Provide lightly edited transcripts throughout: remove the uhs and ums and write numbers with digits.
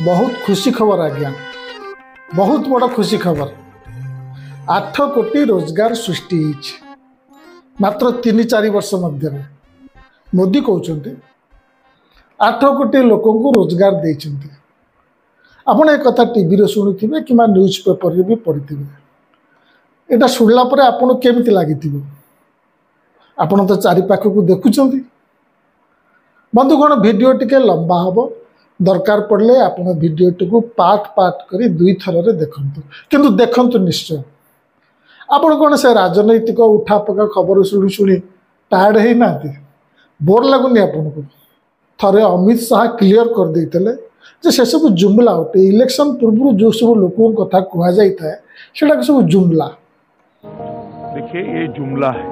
बहुत खुशी खबर आज्ञा, बहुत बड़ खुशी खबर। 8 कोटी रोजगार सृष्टि मात्र 3-4 वर्ष मध्य मोदी कहते 8 कोटी लोक रोजगार देते। आपण एक कथा टीवी शुणुवे कि न्यूज पेपर भी पढ़ी। यहाँ शुणला आपन केमिति लगी आपण तो चारिपाख को देखुं बंधुगण। वीडियो टिके लंबा हम, दरकार पड़े आपण वीडियो को पार्ट पार्ट करी 2 थर देखु, किंतु देखु निश्चय। आपण कौन से राजनैतिक उठा पका खबर शुणी शुणी टायर्ड है ना, बोर लगुनि आपन को? थरे अमित शाह क्लियर कर देते से सब जुमला उठे। इलेक्शन पूर्व जो सब लोगों कथा कह जाए सब जुमला। देखिए ये जुमला है,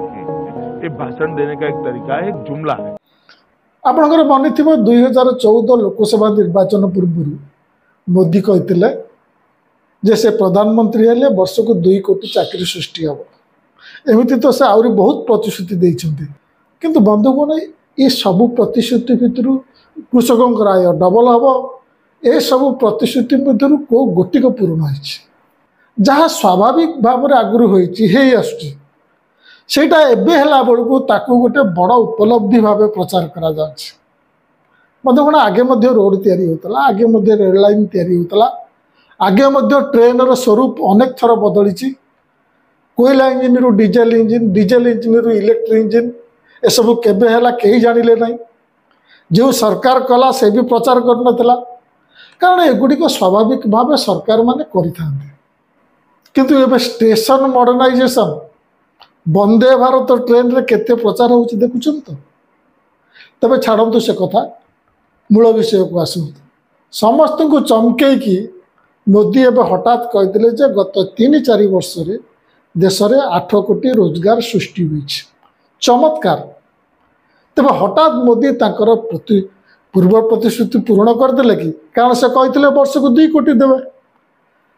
ये भाषण देने का एक तरीका है, एक जुमला है। आपनकर मन थी 2014 लोकसभा निर्वाचन पूर्व मोदी कहते जे से प्रधानमंत्री हेले वर्ष को 2 कोटी चाकरी सृष्टि हम। एमती तो से आहरी बहुत प्रतिश्रुति देते, किंतु बंधुगण ये सबू प्रतिश्रुति भितर कृषकों आय डबल हम। ये सबू प्रतिश्रुति मध्य को गोटिक पूर्ण हो जहाँ स्वाभाविक भाव में आगुरी हो आसटा एबेला बेलू ताकू गोटे बड़ उपलब्धि भाव प्रचार करा जाଉଛି। बंधुगण आगे रोड तैयारी होता, आगे रेल लाइन तैयारी होता, आगे ट्रेन स्वरूप अनेक थर बदली। कोयला इंजिन रु डीजेल इंजिन, डीजेल इंजिन रु इलेक्ट्रिक इंजिन, ए सब केबे हैला कहीं जानिले नहीं। जो सरकार कला से भी प्रचार करनतला, कारण एगुड़िक स्वाभाविक भाव सरकार माने करिथांते। किंतु एबे station modernisation Vande Bharat train रे केते प्रचार होछि देखुछन तो। तबे छाड़ंतु से कथा, मूल विषय को आसु। समस्त को चमके कि मोदी एबे हठात कहते जे गत 3-4 वर्ष रे देश रे 8 कोटी रोजगार सृष्टि होइछि। चमत्कार। तबे हठात मोदी ताकर पूर्व प्रतिश्रुति पूर्ण करदेले कि? कारण से कहते वर्ष को 2 कोटी देवे।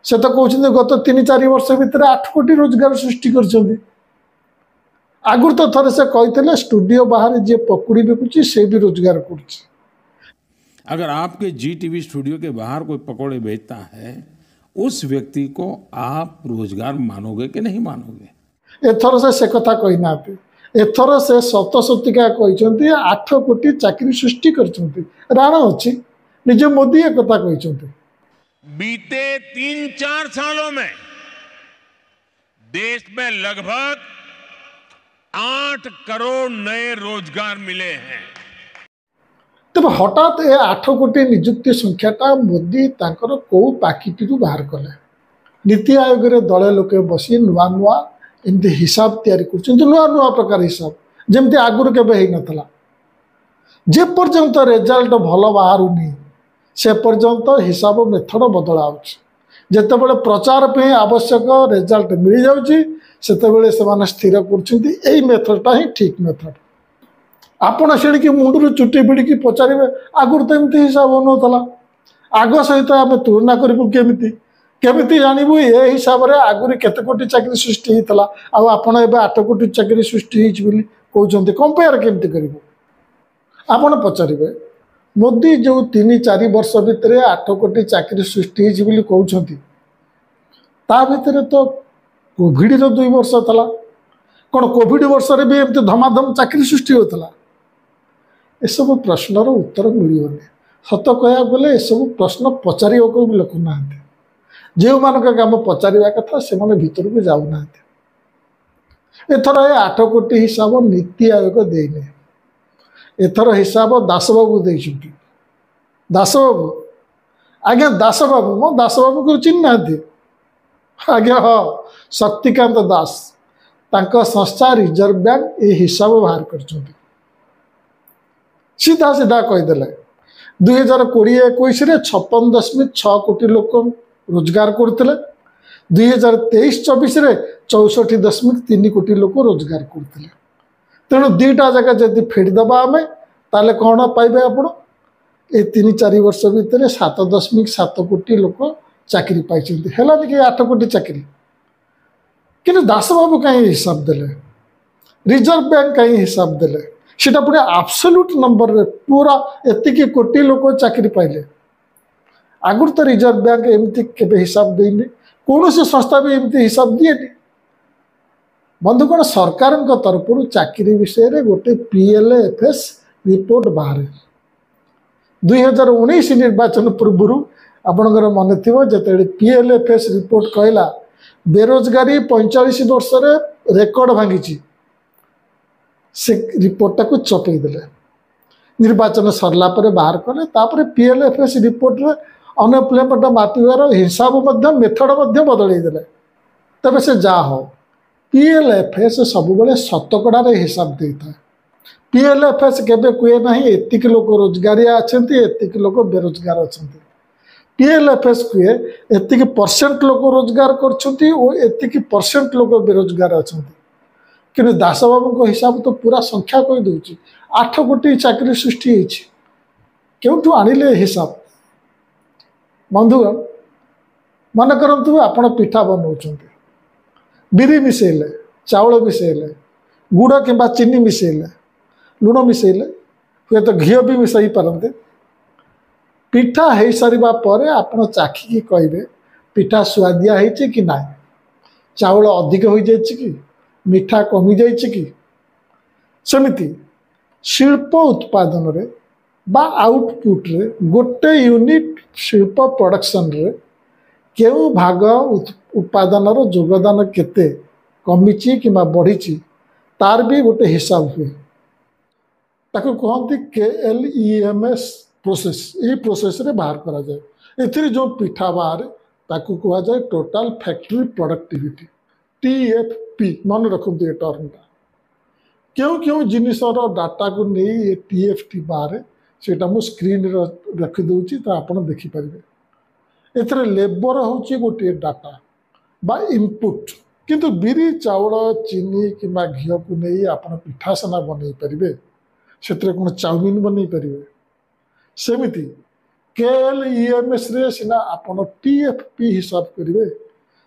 से तो कहते गत 3-4 वर्ष भितर 8 कोटी रोजगार सृष्टि कर। आगुर तो थरे से कहते स्टूडियो बाहर जे पकुड़ी बिकुची से भी रोजगार कर। अगर आपके जी टीवी स्टूडियो के बाहर कोई पकौड़े बेचता है, उस व्यक्ति को आप रोजगार मानोगे कि नहीं मानोगे? एथर से कथा कही ना, एथर से सत सतिका कहते 8 कोटी चाकरी सृष्टि करछंती। राणा अच्छी निजे मोदी एक कथा कहते। बीते 3-4 सालों में देश में लगभग 8 करोड़ नए रोजगार मिले हैं। तब हठात ये 8 कोटी निजुक्ति संख्याटा मोदी तांकर को पाकिटी बाहर कले। नीति आयोग रे दले लोके बसी नुआ नुआ एमती हिसाब तैयारी कर, नुआ नुआ प्रकार हिसाब जमती आगुर केबे हे नथला। जे पर्यंत रिजल्ट भल बाहरुनी से पर्यंत हिसाब मेथड बदला होछि। जेतेबेले प्रचार पे आवश्यक रिजल्ट मिल जाउछि सेतेबेले से स्थिर करछन्ती एई मेथडटा ही ठीक मेथड। आपण से मुंडू चुटी भिड़ी पचारे आगुर तो एमती हिसाब होता। आग सहित आम तुलना करूँ केमिति जानबू ये हिसाब से आगुरी केते कोटी चाकरी सृष्टि होता आपण एवं 8 कोटी चाकरी सृष्टि कहते कंपेयर केमती करूँ? आपण पचारे मोदी जो 3-4 वर्ष भितर 8 कोटी चाकरी सृष्टि कहते ता भितर तो कोविड 2 वर्ष था। कौन कोविड वर्ष भी एमती धमाधम चाकरी सृष्टि होता? एसबू प्रश्नर उत्तर मिलनी। सत कह गले एसबू प्रश्न पचार भी लोक ना, जो मानक काम पचार कथा से भीतर को जाऊना। एथर 8 कोटी हिसाब नीति आयोग देने, एथर हिसाब दासबाबू देइछुंती। दासबाबू आज्ञा दासबाबू मो दासबाबू को चिन्ह ना आज्ञा? हाँ, शक्तिकांत दास तांका संस्था रिजर्व बैंक ये हिसाब बाहर कर सीधा सीधा कहीदे 2020-21 56.6 कोटी लोक रोजगार करते। 2023-24 64.3 कोटी लोक रोजगार करते। तेणु 2टा जगह जब फेड़दबा आम ताले कौन पाइबे आपण? ये 3-4 वर्ष भितर 7.7 कोटी लोक चाकरी पाई है कि 8 कोटी चाकरी। कि दासबाबू कहीं हिसाब देले, रिजर्व बैंक कहीं हिसाब देले, सीटा पूरा आब्सोल्यूट नंबर रे पूरा एतिकी कोटी लोक चाकरी पाइले। आगुरी तो रिजर्व बैंक एमती केबे हिसाब देनी कौन संस्था भी एमती हिसाब दिएनि बंधुगण सरकार तरफ चाकरी विषय रे गोटे PLFS रिपोर्ट बाहर 2019 निर्वाचन पूर्व आपणकर मन थी जो PLFS रिपोर्ट कहला बेरोजगारी 45 वर्ष रे रेकर्ड भांगी से रिपोर्टा को चपे देले निर्वाचन सरला पर बाहर कले तापर PLFS रिपोर्ट रे अनएम्प्लॉयमेंट मापिवार हिसाब मेथड बदल देले तबे से जा हो PLFS सब बेले शतकड़ा हिसाब देता है PLFS केबे कहे ना एतिक लोक रोजगारिया अच्छा एतिक लोक बेरोजगार अच्छा PLFS कहे एतिक परसेंट लोक रोजगार कर लोक बेरोजगार अच्छा कि दास बाबू हिसाब तो पूरा संख्या कहीदे 8 कोटी चाकरी सृष्टि क्यों आनिले हिसाब बंधुगण मन करंतु आपण पिठा बनाऊं बिरी मिसेले चाउल मिसेले गुड़ किंबा चीनी मिसेले लुण मिसेले हुए तो घी भी मिसई पारते पिठा हो सारा पर आपण चाखिकी कहे पिठा सुआदिया है कि ना चाउल अधिक हो जाए कि मिठा कमी जाए कि सेमिति शिल्प उत्पादन रे बा आउटपुट रे गोटे यूनिट शिल्प प्रोडक्शन रे केउ भाग उत्पादन रो योगदान केते कमिची कि बढ़ी तार भी गोटे हिसाब हुए ताको कहती KLEMS प्रोसेस यही प्रोसेस रे बाहर करा जाए एथिरे जो पिठा बाहर ताको कहा जाए टोटल फैक्ट्री प्रोडक्टिविटी TFP मन रखते ये टर्मटा क्यों क्यों जिनसर डाटा को नहीं ये TFT बाहर सेटा मु स्क्रीन रखी दूची तो आपण देखि परिबे एथरे लेबर होची गोटे डाटा बा इनपुट किंतु बिरी चाउल चीनी किंबा घी को नहीं आपण पिठा सना बनै परिबे सेतरे कोन चाउमिन बनै परिबे सेमिति KLEMS रे सिना आपण TFP हिसाब करिवे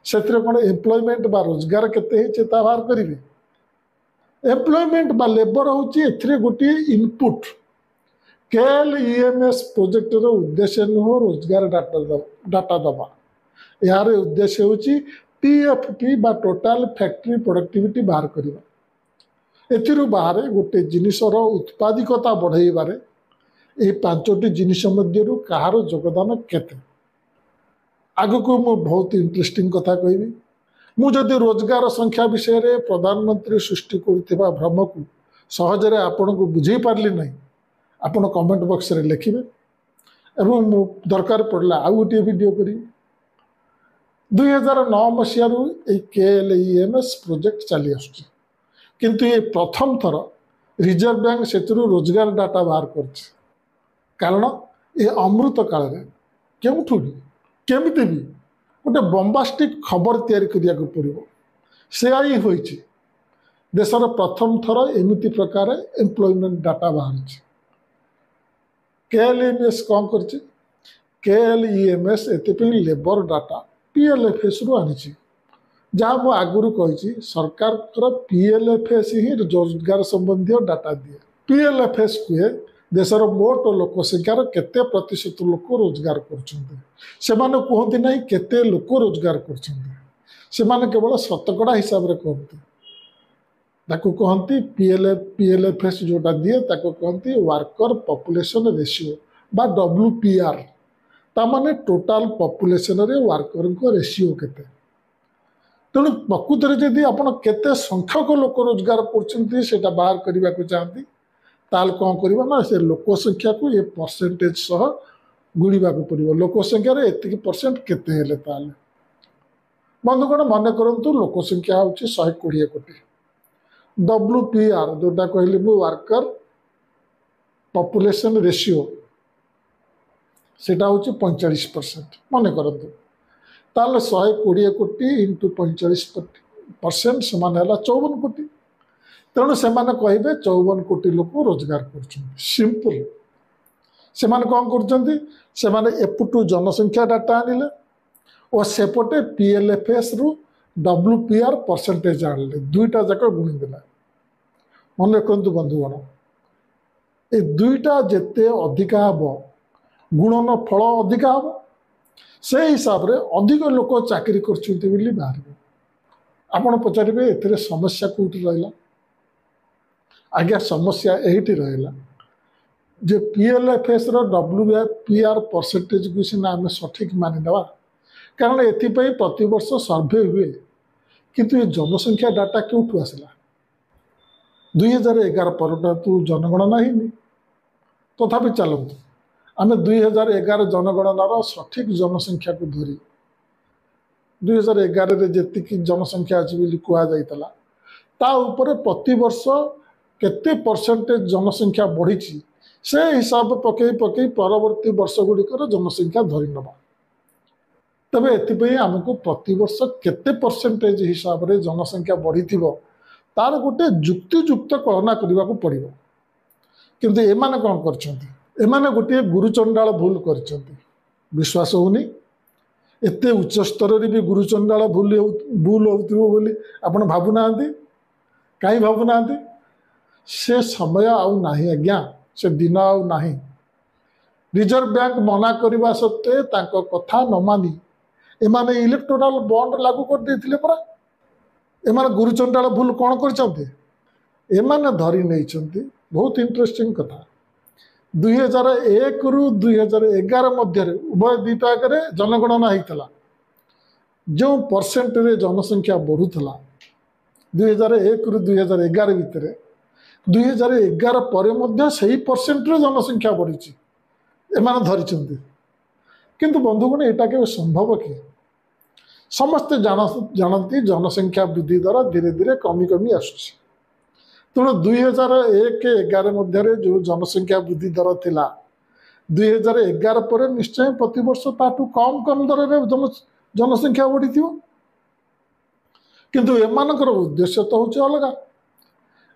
सेतरे कोन एम्प्लॉयमेंट बा रोजगार केते हे चेता बाहर करिवे एम्प्लॉयमेंट बा लेबर होची एथरे गोटे इनपुट KLEMS प्रोजेक्ट रो उद्देश्य नुह रोजगार डाटा दबा यार उद्देश्य होची TFP बा टोटल फैक्ट्री प्रोडक्टिविटी बाहर करिवा एथिरु बाहर गोटे जिनिसर उत्पादिकता बढ़ाइबारे ए 5टी जिनिस मध्यरु कहार योगदान केते आगु को मु बहुत इंटरेस्टिंग कथा कहबी मु जदि रोजगार संख्या विषय रे प्रधानमंत्री सृष्टि करथिबा भ्रम को सहजरे आपन को बुझी पारली नहीं आपन कमेंट बॉक्स रे लिखिबे एवं मु दरकार पड़ला आ गोटे वीडियो करी 2009 मसीह KLEMS प्रोजेक्ट चली आसुची किंतु ये प्रथम थर रिजर्व बैंक से रोजगार डाटा बाहर कर कारण ये अमृत काल क्यों केमी भी गोटे बम्बास्टिक खबर तैयारी करने पड़ो से ही हो देशर प्रथम थर एमती प्रकार एम्प्लॉयमेंट डाटा बाहर KLEMS कौन कर KLEMS एते लेबर डाटा PLFS रु आनी जहाँ मुझे आगुरी कही सरकार PLFS ही रोजगार संबंधी डाटा दिए PLFS कहे देशर मोट लोक संख्यार केते प्रतिशत लोक रोजगार करते कहते ना केते लोक रोजगार करते केवल शतकड़ा हिसाब से कहते कहती PLFS जोटा दिए कहती वर्कर पॉपुलेशन रेशियो बा WPR तामाने टोटाल पॉपुलेशन रे वर्कर को रेशियो केते तेणु प्रकृत में जदि आपड़ केते संख्यक लोक रोजगार कर बाहर करने को चाहती ताल कौन करवा ना से लोक संख्या को ये परसेंटेज सह गुणा पड़ो लोक संख्यार एतिक परसेंट केते हेले ताल बंधुगण मन करंतु लोक संख्या हूँ 120 कोटी WPR जोटा कहली मु वर्कर पॉपुलेशन रेशियो सेटा हूँ 45% मन करंतु ताल 120 कोटी इंटू 45% समान है 54 कोटी तेणु से कहे 54 कोटी लोक रोजगार कर सिंपल से कौन कर एपटू जनसंख्या डाटा आनिले और सेपटे PLFS रु WPR परसेंटेज आनिले दुईटा जाक गुणीदेला मन रखु बंधुगण ए दुईटा जेते अधिका हम गुणन फल अधिका हम से हिसाब रे अधिक लोक चाकरी करछुंती बोली बाहर आपण पचारिबे एथिरे समस्या कोठी रहला आज्ञा समस्या एहिटी रहला जे पीएलएफएस रो डब्ल्यूपीआर परसेंटेज को सिना आम सठिक मानि देवा कारण एथिपई प्रति वर्ष सर्वे हुए किंतु ये जनसंख्या डाटा क्यों आसला 2011 पर तो जनगणना ही तथापि चलतु आम 2011 जनगणनार सठिक जनसंख्या को धरी 2011 रे जेतिकी जनसंख्या अच्छी बोली कहुला ता ऊपर प्रति वर्ष केते परसेंटेज जनसंख्या बढ़ी से हिसाब पकई पकई परवर्ती वर्ष गुड़िकर जनसंख्या धरी नवा तबे एथिपई आमको प्रति वर्ष केते परसेंटेज हिसाब रे जनसंख्या बढ़ी तार गोटे जुक्तियुक्त कलना करने को पड़ो किंतु एमाने कौन करछंती एमाने गोटे गुरुचंडाल भूल करछंती विश्वास होनी एते उच्च स्तर रे भी गुरुचंडाल भूल होउतिबो बोली आपण भाबुना कहीं भाबुना से समय आउ नाही आज्ञा से दिन आउ नाही रिजर्व बैंक मना करने सत्वे तांको कथा न मानी एमाने इलेक्टोराल बॉन्ड लागू कर देथिले परा एमाने गुरुचंडाल भूल कौन करछंती एमाने धरी नहीं बहुत इंटरेस्टिंग कथा 2001 रु 2011 मध्य उभय दुईटाक जनगणना होता जो परसेंट रे जनसंख्या बढ़ुला 2001 रु 2011 भितर 2011 पर सही परसेंट रे जनसंख्या बढ़ी एमाने धरी किंतु बंधुगण यहाँ के संभव कि समस्ते जानती जनसंख्या वृद्धि दर धीरे धीरे कमी कमी आसुची तेणु 2001-11 मध्य जो जनसंख्या वृद्धि दर थिला 2011 पर निश्चय प्रति वर्ष ताठू कम कम दर रे जनसंख्या बढ़ी थी किंतु एमानकर उद्देश्य तो हूँ अलग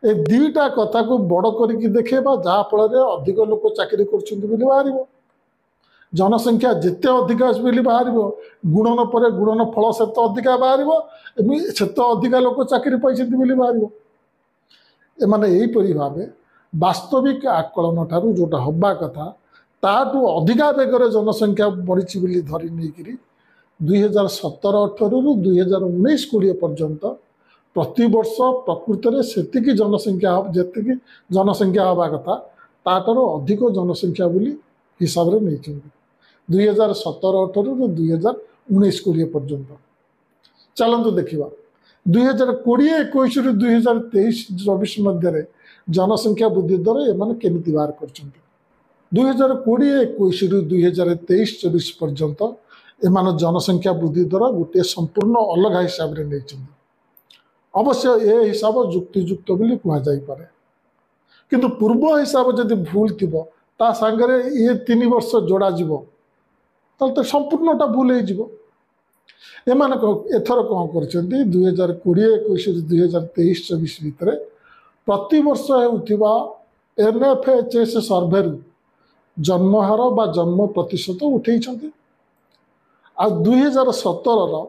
ए दीटा कथा को बड़ करके देखा जहाँफल अधिक लोक चाकरी कर बाहर जनसंख्या जिते अधिक आसली बाहर गुणन पर गुणन फल से तो अधिका बाहर से तो अधिका लोक चाकरी पाई बाहर एमाने यहीपरि भाव वास्तविक आकलन ठारू जोटा हवा कथा ताठू अधिका बेगर जनसंख्या बढ़ी बोली धरी नहीं 2017-18 रु 2019-20 पर्यंत प्रति वर्ष प्रकृत में सेतिकी जनसंख्या हवा कथा ताठू अधिक जनसंख्या बोली हिसाब से नहीं 2017-18 रु 2019-20 पर्यंत चलतु देखा 2020-21 रु 2023-24 मध्य जनसंख्या वृद्धि दर एमाने केमिति बाहर कर 2020-21 रु 2023-24 पर्यंत एमान जनसंख्या वृद्धि दर गोटे संपूर्ण अलग हिसाब से नहीं अवश्य ए हिसाब जुक्तियुक्त बोली कहुपर किंतु पूर्व हिसाब जदि भूल थी ता सांगरे ये 3 वर्ष जोड़ा जीव तो संपूर्णटा भूल हो एमाने एथर कौन कर 2020-21 2023-24 भितर प्रति वर्ष होउथिबा NFHS सर्वे जन्महार बा जन्म प्रतिशत उठे आ 2017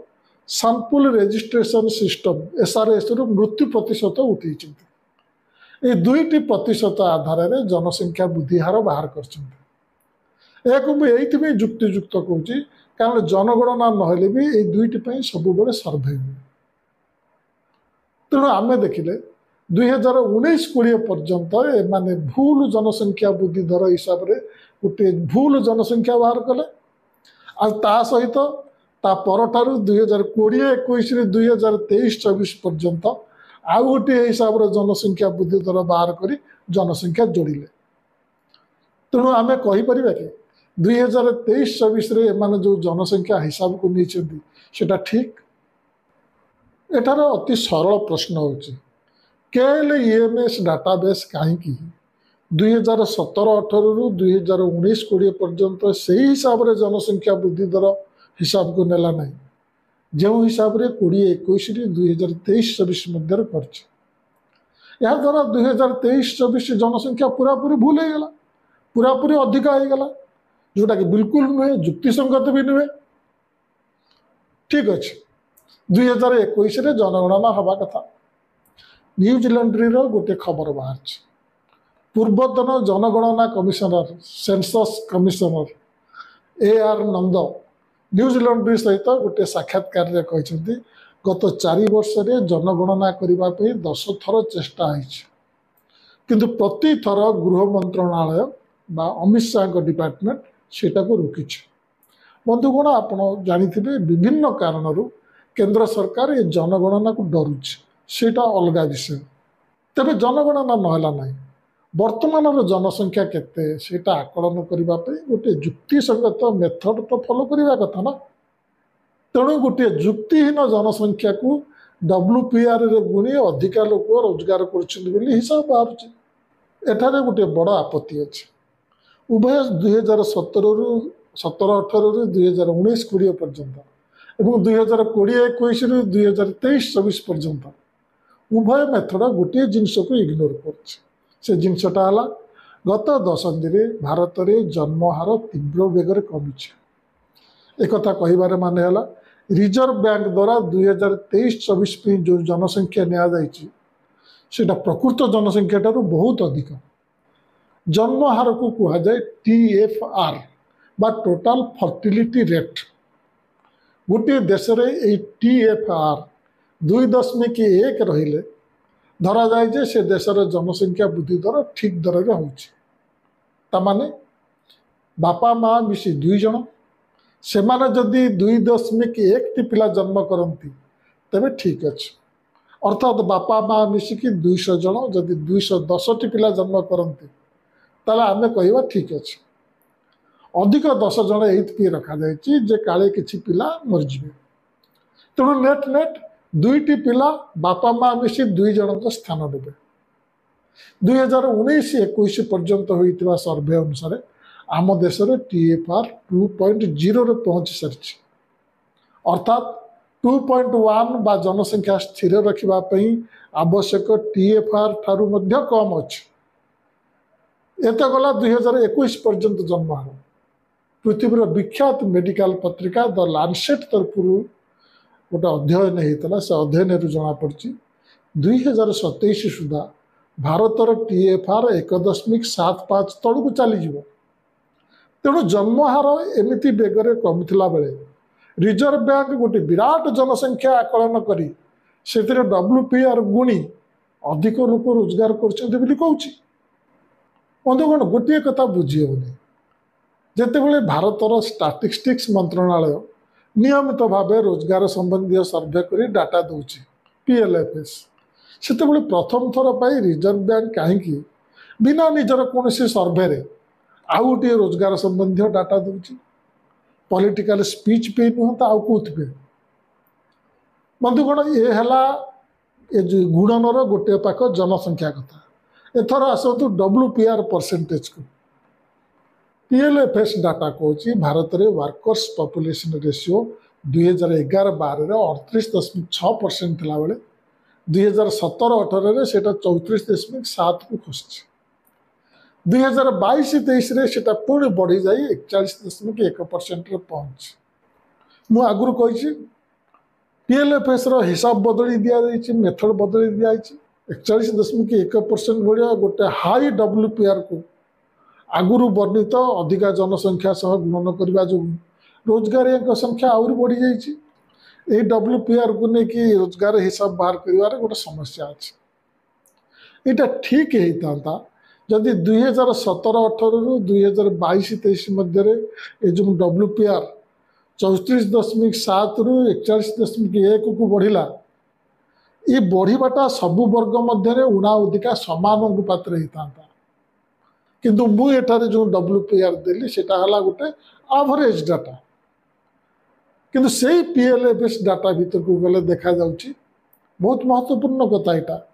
सैंपल रजिस्ट्रेशन सिस्टम SRS रु मृत्यु प्रतिशत उठे ये दुईटी प्रतिशत आधार में जनसंख्या वृद्धि हार बाहर कर जुक्तियुक्त कहूँ कारण जनगणना नहले भी ये दुईटी सब बड़े सर्वे हुए तेणु आम देखिले 2019-20 पर्यंत एमाने भूल जनसंख्या वृद्धि दर हिसाब से गोटे भूल जनसंख्या बाहर कले आ सहित ता परठारु 2020-21 2023-24 पर्यंत आउ गोटे हिसाब से जनसंख्या वृद्धि दर बाहर कर जनसंख्या जोड़िले तेणु आम कहीपर कि 2023-24 एमाने जो जनसंख्या हिसाब को नहीं सेटा ठीक एठार अति सरल प्रश्न होची KLEMS डाटाबेस कहीं 2017-18 रु 2019-20 पर्यंत से हिसाब से जनसंख्या वृद्धि दर हिसाब को नेला नहीं जो हिसाब से 2021 2023-24 मध्य कर द्वारा 2023-24 जनसंख्या पूरापूरी भूल होगा पूरापूरी अधिका होगा जोटा कि बिल्कुल नुहे जुक्तिसंगत भी नुहे ठीक अच्छे 2021 जनगणना हवा कथा न्यूजीलैंड गोटे खबर बाहर पूर्वतन जनगणना कमिशनर सेंसस कमिशनर AR नंद न्यूजीलैंड सहित गोटे साक्षात्कार कहते गत 4 वर्ष जनगणना करने 10 थर चेष्टा किंतु प्रति थर गृह मंत्रणालय बा अमित शाह डिपार्टमेंट सेटा को रोकी। बंधुगण आप जानी विभिन्न कारणों केंद्र सरकार ये जनगणना को डरुच सेटा अलग विषय। तेरे जनगणना नहला ना वर्तमान जनसंख्या केते सेटा आकलन करने गोटे युक्तिसंगत मेथड तो फॉलो करने कथा ना। तेणु गोटे युक्तिहीन जनसंख्या को WPR रे गुणी अधिका लोक रोजगार कर हिसाब बाहर एठारे गोटे बड़ आपत्ति अच्छे। उभय 2017-18 ରୁ 2019-20 पर्यंत एवं 2020-21 ରୁ 2023-24 पर्यंत उभय मेथड गोटे जिनस को इग्नोर कर से जिनसटा है गत दशंधि में भारत में जन्म हार तीव्र बेगर कमी। एक कहबार माने है रिजर्व बैंक द्वारा 2023-24 जो जनसंख्या निया प्रकृत जनसंख्या ठारू बहुत अधिक। जन्म हार को कहुए TFR बा टोटाल फर्टिलिटी रेट। गोटे देश में TFR 2.1 रहिले धरा जाए जे से देशर जनसंख्या वृद्धि दर ठीक दर में होने बापा माँ मिसी 2 जन से माने जदि 2.1 टी पिला जन्म करती तेरे ठीक अच्छे। अर्थात बापा माँ मिसिकी 200 जन जदि 210 टी पिला जन्म करती ताला आमे कहवा ठीक अच्छे। अधिक 10 जन ये रखा जाए काले किसी पिला मरजी। तेणु नेट नेट 2टी पिला बापा माँ मिसी 2 जन स्थान देवे। 2019-21 पर्यंत होता सर्वे अनुसार आम देश TFR 2.0 रे पहुँची सारी। अर्थात 2.1 बा जनसंख्या स्थिर रखापी आवश्यक TFR ठारू मध्य कम अच्छे। एत गला 2021 पर्यंत जन्म हार। पृथ्वीर विख्यात मेडिकल पत्रिका द लांसेट तरफ गोटे अध्ययन होता से अध्ययन जमापड़ी 2027 सुधा भारतर TFR 1.75 तल को चलीज। तेणु जन्म हार एमती बेगर कमुला बेले रिजर्व बैंक गोटे विराट जनसंख्या आकलन करी से WPR गुणी अधिक लोक रोजगार कर कहूँ। बंधुगण गोटे कथा बुझी होनी जितेबाला भारतर स्टैटिस्टिक्स मंत्रणालय नियमित भाव रोजगार संबंधी सर्वे कर डाटा दूची PLFS से प्रथम थर पर रिजर्व बैंक कहीं बिना निजर कौन सर्वे रे आउ गोटे रोजगार संबंधी डाटा दूची पॉलिटिकल स्पीच पे नुह तो आउ कौथ पे। बंधुगण ये है ये गुणनर गोटे पाख जनसंख्या कथा। एथर आसतु WPR परसेंटेज को PLFS डाटा कहूँ भारत में वर्कर्स पॉपुलेशन रेशियो 2011-12 38.6% था बेले 2017-18 से 34.7 को खसी। 2022-23 से पुणी बढ़ी जाए 41.1% पहुँच। मु आगुरी कही PLFS हिसाब बदली दि मेथड बदली दिखाई 41.1% भाया गोटे हाई WPR को आगुरी वर्णित अधिका जनसंख्या सह गुणन करने जो रोजगार संख्या आहरी बढ़ी जाइए। WPR को लेकिन रोजगार हिसाब बाहर कर गोटे समस्या अच्छे। यहाँ ठीक होता जदि 2017-18 ରୁ 2022-23 मध्य जो WPR 34.7 ରୁ 41.1 को बढ़ला ये बढ़ीबाटा सबु वर्ग मध्य उणा अधिका समान अनुपात होता। किंतु मुझे जो WPR देली सेटा हला गोटे एवरेज डाटा। किंतु से PLFS डाटा भीतर को गले देखा जाउची बहुत महत्वपूर्ण कथा यहाँ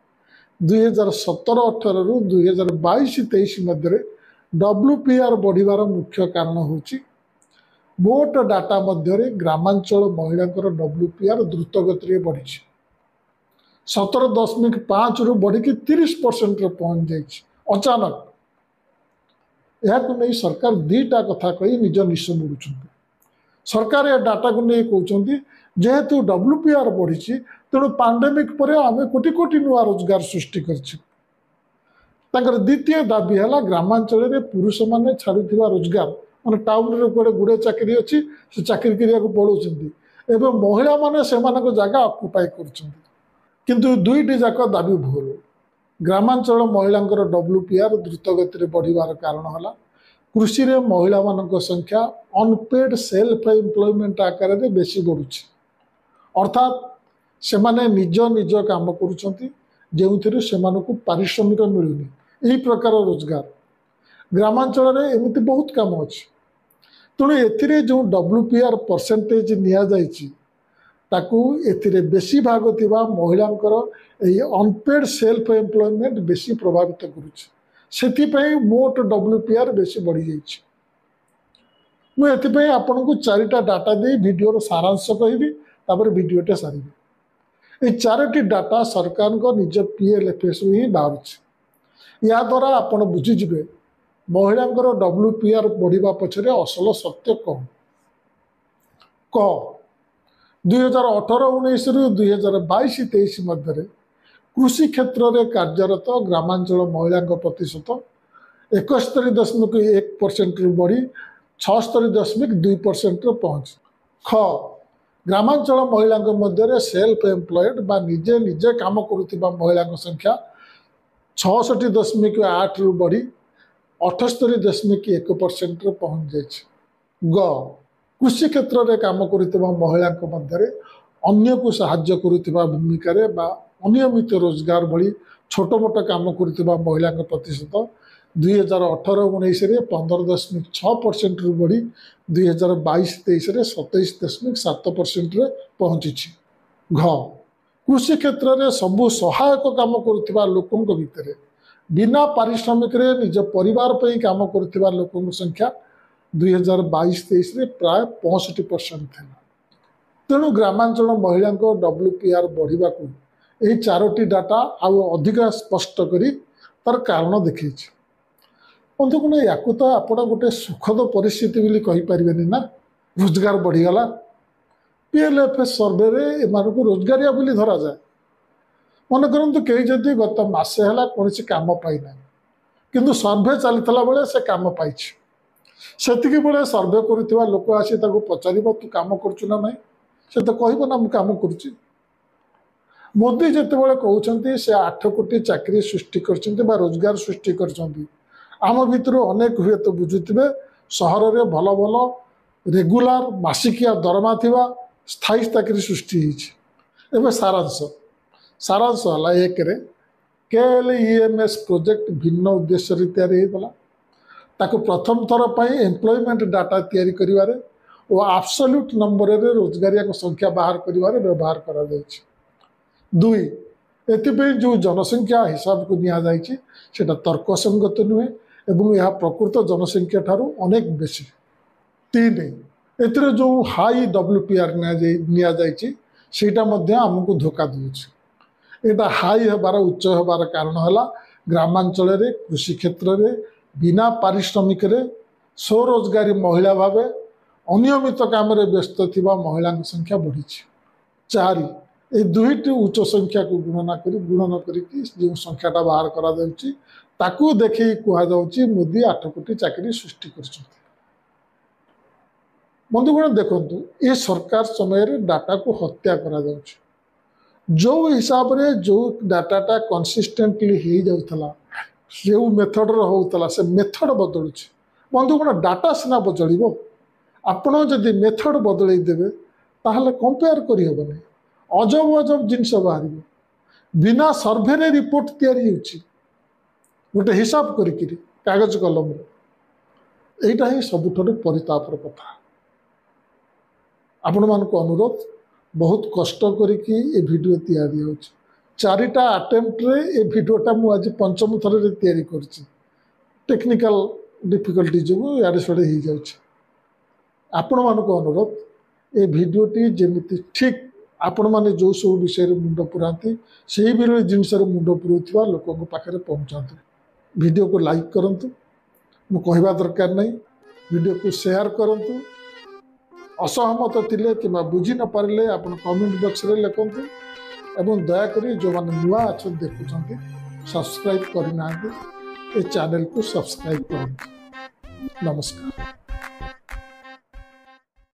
2017-18 ରୁ 2022-23 मध्य WPR बढ़िबार मुख्य कारण होची मोट डाटा मध्य ग्रामांचल महिला WPR द्रुत गति बढ़ी 17.5 ରୁ बढ़ी 30% पहुँच जाए अचानक। यह नहीं सरकार दीटा कथा कही निज निश मुड़ुं। सरकार यह डाटा को नहीं कहते जेहेतु WPR बढ़ी तेणु पांडेमिक पर आम कोटी कोटी नुआ रोजगार सृष्टि कर। द्वितीय दाबी है ग्रामांचल पुरुष माने छाड़ुवा रोजगार ମାନେ ଟାଉନରେ କୁଆଡ଼େ ଗୁଡ଼େ ଚାକିରି ଅଛି ସେ ଚାକିରି କରିବାକୁ ପଳାଉଛନ୍ତି। ଏବେ ମହିଳାମାନେ ସେମାନଙ୍କ ଜାଗା ଅକୁପାଇ କରୁଛନ୍ତି। କିନ୍ତୁ ଦୁଇଟି ଯାକ ଦାବି ଭୁଲ। ଗ୍ରାମାଞ୍ଚଳ ମହିଳାଙ୍କର WPR ଦ୍ରୁତ ଗତିରେ ବଢ଼ିବାର କାରଣ ହେଲା କୃଷିରେ ମହିଳାମାନଙ୍କ ସଂଖ୍ୟା ଅନପେଡ୍ ସେଲ୍ଫ ଏମ୍ପ୍ଲୟମେଣ୍ଟ ଆକାରରେ ବେଶୀ ବଢ଼ୁଛି। ଅର୍ଥାତ୍ ସେମାନେ ନିଜ କାମ କରୁଛନ୍ତି ଯେଉଁଥିରେ ସେମାନଙ୍କୁ ପାରିଶ୍ରମିକ ମିଳୁନି। ଏହି ପ୍ରକାର ରୋଜଗାର ଗ୍ରାମାଞ୍ଚଳରେ ଏମିତି ବହୁତ କାମ ଅଛି। ତେଣୁ ଏଥିରେ ଯେଉଁ WPR ପରସେଣ୍ଟେଜ ନିଆଯାଇଛି ତାକୁ ଏଥିରେ ବେଶୀ ଭାଗ ଥିବା ମହିଳାଙ୍କର ଏହି ଅନପେଡ୍ ସେଲ୍ଫ ଏମ୍ପ୍ଲୟମେଣ୍ଟ ବେଶୀ ପ୍ରଭାବିତ କରୁଛି। ସେଥିପାଇଁ ମୋଟ WPR ବେଶୀ ବଢ଼ିଯାଇଛି। ମୁଁ ଏଥିପାଇଁ ଆପଣଙ୍କୁ 4ଟା ଡାଟା ଦେଇ ଭିଡ଼ିଓର ସାରାଂଶ କହିବି, ତାପରେ ଭିଡ଼ିଓଟା ସାରିବି। এই 4ଟି ଡାଟା ସରକାରଙ୍କ ନିଜ PLFSରୁ ହିଁ ବାହାରୁଛି। ଏହାଦ୍ୱାରା ଆପଣ ବୁଝିଯିବେ ମହିଳାଙ୍କର WPR ବଢ଼ିବା ପଛରେ ଅସଲ ସତ୍ୟ କ'ଣ। 2018-19ରୁ 2022-23 ମଧ୍ୟରେ କୃଷି କ୍ଷେତ୍ରରେ କାର୍ଯ୍ୟରତ ଗ୍ରାମାଞ୍ଚଳ ମହିଳାଙ୍କ ପ୍ରତିଶତ 71.1%ରୁ ବଢ଼ି 76.2%ରେ ପହଞ୍ଚି। ଗ୍ରାମାଞ୍ଚଳ ମହିଳାଙ୍କ ମଧ୍ୟରେ ସେଲ୍ଫ ଏମ୍ପ୍ଲଏଡ୍ ବା ନିଜେ କାମ କରୁଥିବା ମହିଳାଙ୍କ ସଂଖ୍ୟା 66.8ରୁ ବଢ଼ି 78.1%ରେ ପହଞ୍ଚି ଯାଇଛି। କୃଷି କ୍ଷେତ୍ରରେ କାମ କରୁଥିବା ମହିଳାଙ୍କ ମଧ୍ୟରେ ଅନ୍ୟକୁ ସାହାଯ୍ୟ କରୁଥିବା ଭୂମିକାରେ ବା ଅନିୟମିତ ରୋଜଗାର ଭଳି ଛୋଟମୋଟ କାମ କରୁଥିବା ମହିଳାଙ୍କ ପ୍ରତିଶତ 2018-19ରେ 15.6%ରୁ ବଢ଼ି 2022-23ରେ 27.7%ରେ ପହଞ୍ଚିଛି। କୃଷି କ୍ଷେତ୍ରରେ ସବୁ ସହାୟକ କାମ କରୁଥିବା ଲୋକଙ୍କ ଭିତରେ ବିନା ପାରିଶ୍ରମିକରେ ନିଜ ପରିବାର ପାଇଁ କାମ କରୁଥିବା ଲୋକଙ୍କ ସଂଖ୍ୟା 2022-23ରେ ପ୍ରାୟ 65% ଥିଲା। ତେଣୁ ଗ୍ରାମାଞ୍ଚଳ ମହିଳାଙ୍କ WPR ବଢ଼ିବାକୁ ଏହି 4ଟି ଡାଟା ଆଉ ଅଧିକ ସ୍ପଷ୍ଟ କରି ତାର କାରଣ ଦେଖେଇଛି। ବନ୍ଧୁଗଣ, ୟାକୁ ତ ଆପଣ ଗୋଟେ ସୁଖଦ ପରିସ୍ଥିତି ବୋଲି କହିପାରିବେନି ନା। ରୋଜଗାର ବଢ଼ିଗଲା। PLFS ସର୍ଭେରେ ଏମାନଙ୍କୁ ରୋଜଗାରିଆ ବୋଲି ଧରାଯାଏ। ମନେ କରନ୍ତୁ କେହି ଯଦି ଗତ ମାସେ ହେଲା କୌଣସି କାମ ପାଇନାହିଁ, କିନ୍ତୁ ସର୍ଭେ ଚାଲିଥିଲା ବେଳେ ସେ କାମ ପାଇଛି। ସେତିକି ବେଳେ ସର୍ଭେ କରୁଥିବା ଲୋକ ଆସି ତାକୁ ପଚାରିବ ତୁ କାମ କରୁଛୁ ନା ନାହିଁ? ସେ ତ କହିବ ନା ମୁଁ କାମ କରୁଛି। ମୋଦି ଯେତେବେଳେ କହୁଛନ୍ତି ସେ 8 କୋଟି ଚାକିରି ସୃଷ୍ଟି କରିଛନ୍ତି ବା ରୋଜଗାର ସୃଷ୍ଟି କରିଛନ୍ତି, ଆମ ଭିତରୁ ଅନେକ ହୁଏତ ବୁଝୁଥିବେ ସହରରେ ଭଲ ରେଗୁଲାର ମାସିକିଆ ଦରମା ଥିବା ସ୍ଥାୟୀ ଚାକିରି ସୃଷ୍ଟି ହେଇଛି। ଏବେ ସାରାଂଶ ହେଲା, 1ରେ KLEMS ପ୍ରୋଜେକ୍ଟ ଭିନ୍ନ ଉଦ୍ଦେଶ୍ୟରେ ତିଆରି ହେଇଥିଲା। ତାକୁ ପ୍ରଥମ ଥର ପାଇଁ ଏମ୍ପ୍ଲୟମେଣ୍ଟ ଡାଟା ତିଆରି କରିବାରେ ଓ ଆବସଲ୍ୟୁଟ୍ ନମ୍ବରରେ ରୋଜଗାରିଆଙ୍କ ସଂଖ୍ୟା ବାହାର କରିବାରେ ବ୍ୟବହାର କରାଯାଇଛି। 2, ଏଥିପାଇଁ ଯେଉଁ ଜନସଂଖ୍ୟା ହିସାବକୁ ନିଆଯାଇଛି ସେଟା ତର୍କସଙ୍ଗତ ନୁହେଁ ଏବଂ ଏହା ପ୍ରକୃତ ଜନସଂଖ୍ୟା ଠାରୁ ଅନେକ ବେଶୀ। 3, ଏଥିରେ ଯେଉଁ ହାଇ WPR ନିଆଯାଇଛି ସେଇଟା ମଧ୍ୟ ଆମକୁ ଧୋକା ଦେଉଛି। ଏଇଟା ହାଇ ହେବାର ଉଚ୍ଚ ହେବାର କାରଣ ହେଲା ଗ୍ରାମାଞ୍ଚଳରେ କୃଷି କ୍ଷେତ୍ରରେ ବିନା ପାରିଶ୍ରମିକରେ ସ୍ୱରୋଜଗାରୀ ମହିଳା ଭାବେ ଅନିୟମିତ କାମରେ ବ୍ୟସ୍ତ ଥିବା ମହିଳାଙ୍କ ସଂଖ୍ୟା ବଢ଼ିଛି। 4, এই 2ଟି ଉଚ୍ଚ ସଂଖ୍ୟାକୁ ଗୁଣନ କରିକି ଯେଉଁ ସଂଖ୍ୟାଟା ବାହାର କରାଯାଉଛି ତାକୁ ଦେଖେଇ କୁହାଯାଉଛି ମୋଦି 8 କୋଟି ଚାକିରି ସୃଷ୍ଟି କରିଛନ୍ତି। ବନ୍ଧୁଗଣ ଦେଖନ୍ତୁ, ଏ ସରକାର ସମୟରେ ଡାଟାକୁ ହତ୍ୟା କରାଯାଉଛି। ଯେଉଁ ହିସାବରେ ଯେଉଁ ଡାଟାଟା କନସିଷ୍ଟେଣ୍ଟଲି ହେଇଯାଉଥିଲା, ଯେଉଁ ମେଥଡ଼ରେ ହେଉଥିଲା ସେ ମେଥଡ଼ ବଦଳୁଛି। ବନ୍ଧୁଗଣ, ଡାଟା ସିନା ବଦଳିବ, ଆପଣ ଯଦି ମେଥଡ଼ ବଦଳେଇ ଦେବେ ତାହେଲେ କମ୍ପେୟାର କରିହେବନି। ଅଜବ ଜିନିଷ ବାହାରିବ। ବିନା ସର୍ଭେରେ ରିପୋର୍ଟ ତିଆରି ହେଉଛି ଗୋଟେ ହିସାବ କରିକିରି କାଗଜ କଲମରେ। এইটা ହିଁ ସବୁଠାରୁ ପରିତାପର କଥା। ଆପଣମାନଙ୍କୁ ଅନୁରୋଧ, ବହୁତ କଷ୍ଟ କରିକି ଏ ଭିଡ଼ିଓ ତିଆରି ହେଉଛି। 4ଟା ଆଟେମ୍ପ୍ଟରେ ଏ ଭିଡ଼ିଓଟା ମୁଁ ଆଜି 5ମ ଥରରେ ତିଆରି କରିଛି। ଟେକ୍ନିକାଲ ଡିଫିକଲ୍ଟି ଯୋଗୁଁ ଇଆଡ଼େ ସିଆଡ଼େ ହେଇଯାଉଛି। ଆପଣମାନଙ୍କୁ ଅନୁରୋଧ, ଏ ଭିଡ଼ିଓଟି ଯେମିତି ଠିକ୍ ଆପଣମାନେ ଯେଉଁ ସବୁ ବିଷୟରେ ମୁଣ୍ଡ ପୁରାନ୍ତି ସେଇଭଳି ଜିନିଷରେ ମୁଣ୍ଡ ପୁରାଉଥିବା ଲୋକଙ୍କ ପାଖରେ ପହଞ୍ଚାନ୍ତୁ। ଭିଡ଼ିଓକୁ ଲାଇକ୍ କରନ୍ତୁ, ମୁଁ କହିବା ଦରକାର ନାହିଁ। ଭିଡ଼ିଓକୁ ସେୟାର କରନ୍ତୁ। ଅସହମତ ଥିଲେ କିମ୍ବା ବୁଝି ନ ପାରିଲେ ଆପଣ କମେଣ୍ଟ ବକ୍ସରେ ଲେଖନ୍ତୁ ଏବଂ ଦୟାକରି ଯେଉଁମାନେ ନୂଆ ଅଛନ୍ତି ଦେଖୁଛନ୍ତି ସବସ୍କ୍ରାଇବ୍ କରିନାହାନ୍ତି ଏ ଚ୍ୟାନେଲକୁ ସବସ୍କ୍ରାଇବ୍ କରନ୍ତୁ। ନମସ୍କାର।